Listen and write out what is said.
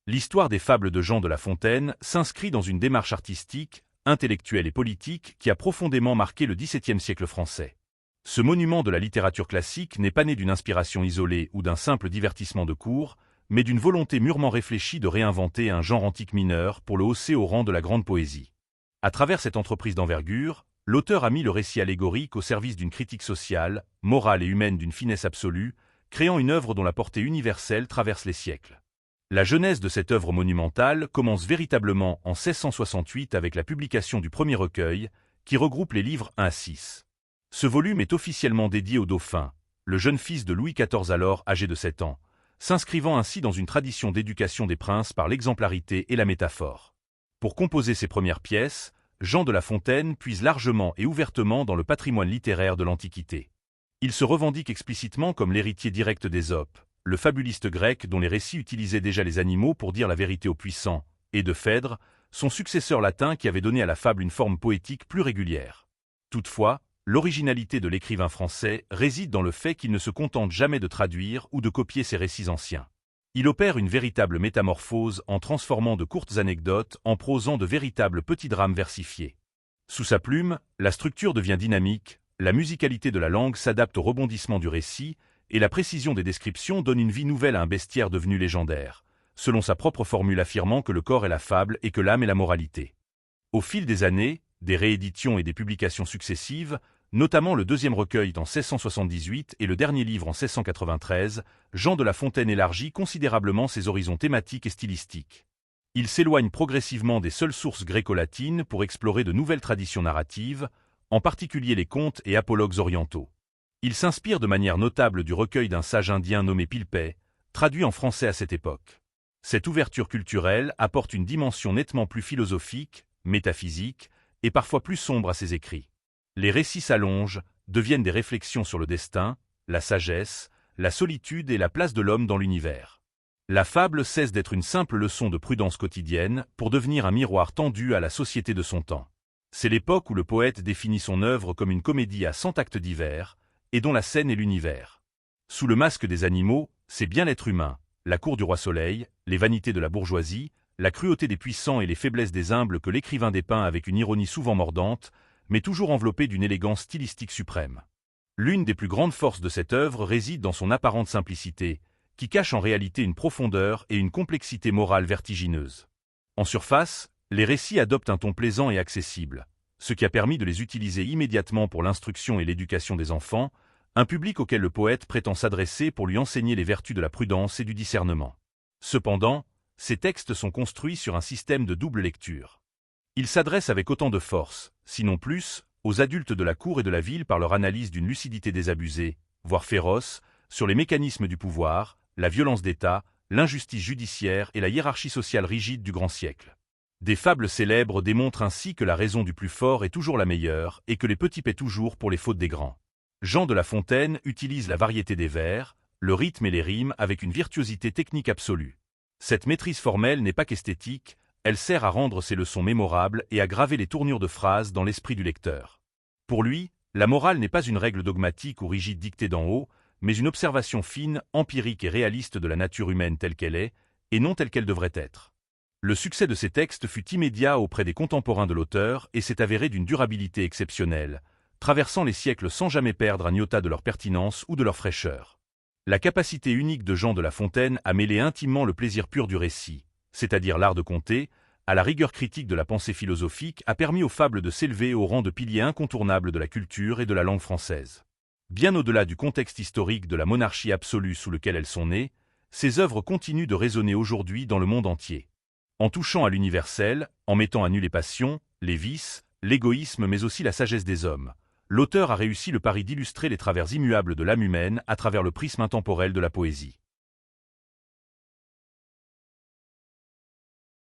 L'histoire des fables de Jean de La Fontaine s'inscrit dans une démarche artistique, intellectuelle et politique qui a profondément marqué le XVIIe siècle français. Ce monument de la littérature classique n'est pas né d'une inspiration isolée ou d'un simple divertissement de cour, mais d'une volonté mûrement réfléchie de réinventer un genre antique mineur pour le hausser au rang de la grande poésie. À travers cette entreprise d'envergure, l'auteur a mis le récit allégorique au service d'une critique sociale, morale et humaine d'une finesse absolue, créant une œuvre dont la portée universelle traverse les siècles. La genèse de cette œuvre monumentale commence véritablement en 1668 avec la publication du premier recueil, qui regroupe les livres 1 à 6. Ce volume est officiellement dédié au Dauphin, le jeune fils de Louis XIV alors âgé de 7 ans, s'inscrivant ainsi dans une tradition d'éducation des princes par l'exemplarité et la métaphore. Pour composer ses premières pièces, Jean de La Fontaine puise largement et ouvertement dans le patrimoine littéraire de l'Antiquité. Il se revendique explicitement comme l'héritier direct d'Ésope, le fabuliste grec dont les récits utilisaient déjà les animaux pour dire la vérité aux puissants, et de Phèdre, son successeur latin qui avait donné à la fable une forme poétique plus régulière. Toutefois, l'originalité de l'écrivain français réside dans le fait qu'il ne se contente jamais de traduire ou de copier ses récits anciens. Il opère une véritable métamorphose en transformant de courtes anecdotes en prosant de véritables petits drames versifiés. Sous sa plume, la structure devient dynamique, la musicalité de la langue s'adapte au rebondissement du récit, et la précision des descriptions donne une vie nouvelle à un bestiaire devenu légendaire, selon sa propre formule affirmant que le corps est la fable et que l'âme est la moralité. Au fil des années, des rééditions et des publications successives, notamment le deuxième recueil en 1678 et le dernier livre en 1693, Jean de La Fontaine élargit considérablement ses horizons thématiques et stylistiques. Il s'éloigne progressivement des seules sources gréco-latines pour explorer de nouvelles traditions narratives, en particulier les contes et apologues orientaux. Il s'inspire de manière notable du recueil d'un sage indien nommé Pilpay, traduit en français à cette époque. Cette ouverture culturelle apporte une dimension nettement plus philosophique, métaphysique, et parfois plus sombre à ses écrits. Les récits s'allongent, deviennent des réflexions sur le destin, la sagesse, la solitude et la place de l'homme dans l'univers. La fable cesse d'être une simple leçon de prudence quotidienne pour devenir un miroir tendu à la société de son temps. C'est l'époque où le poète définit son œuvre comme une comédie à 100 actes divers, et dont la scène est l'univers. Sous le masque des animaux, c'est bien l'être humain, la cour du roi Soleil, les vanités de la bourgeoisie, la cruauté des puissants et les faiblesses des humbles que l'écrivain dépeint avec une ironie souvent mordante, mais toujours enveloppée d'une élégance stylistique suprême. L'une des plus grandes forces de cette œuvre réside dans son apparente simplicité, qui cache en réalité une profondeur et une complexité morale vertigineuse. En surface, les récits adoptent un ton plaisant et accessible, ce qui a permis de les utiliser immédiatement pour l'instruction et l'éducation des enfants, un public auquel le poète prétend s'adresser pour lui enseigner les vertus de la prudence et du discernement. Cependant, ces textes sont construits sur un système de double lecture. Ils s'adressent avec autant de force, sinon plus, aux adultes de la cour et de la ville par leur analyse d'une lucidité désabusée, voire féroce, sur les mécanismes du pouvoir, la violence d'État, l'injustice judiciaire et la hiérarchie sociale rigide du grand siècle. Des fables célèbres démontrent ainsi que la raison du plus fort est toujours la meilleure et que les petits paient toujours pour les fautes des grands. Jean de La Fontaine utilise la variété des vers, le rythme et les rimes avec une virtuosité technique absolue. Cette maîtrise formelle n'est pas qu'esthétique, elle sert à rendre ses leçons mémorables et à graver les tournures de phrases dans l'esprit du lecteur. Pour lui, la morale n'est pas une règle dogmatique ou rigide dictée d'en haut, mais une observation fine, empirique et réaliste de la nature humaine telle qu'elle est, et non telle qu'elle devrait être. Le succès de ces textes fut immédiat auprès des contemporains de l'auteur et s'est avéré d'une durabilité exceptionnelle, traversant les siècles sans jamais perdre un iota de leur pertinence ou de leur fraîcheur. La capacité unique de Jean de La Fontaine à mêler intimement le plaisir pur du récit, c'est-à-dire l'art de conter, à la rigueur critique de la pensée philosophique a permis aux fables de s'élever au rang de piliers incontournables de la culture et de la langue française. Bien au-delà du contexte historique de la monarchie absolue sous lequel elles sont nées, ces œuvres continuent de résonner aujourd'hui dans le monde entier. En touchant à l'universel, en mettant à nu les passions, les vices, l'égoïsme mais aussi la sagesse des hommes, l'auteur a réussi le pari d'illustrer les travers immuables de l'âme humaine à travers le prisme intemporel de la poésie.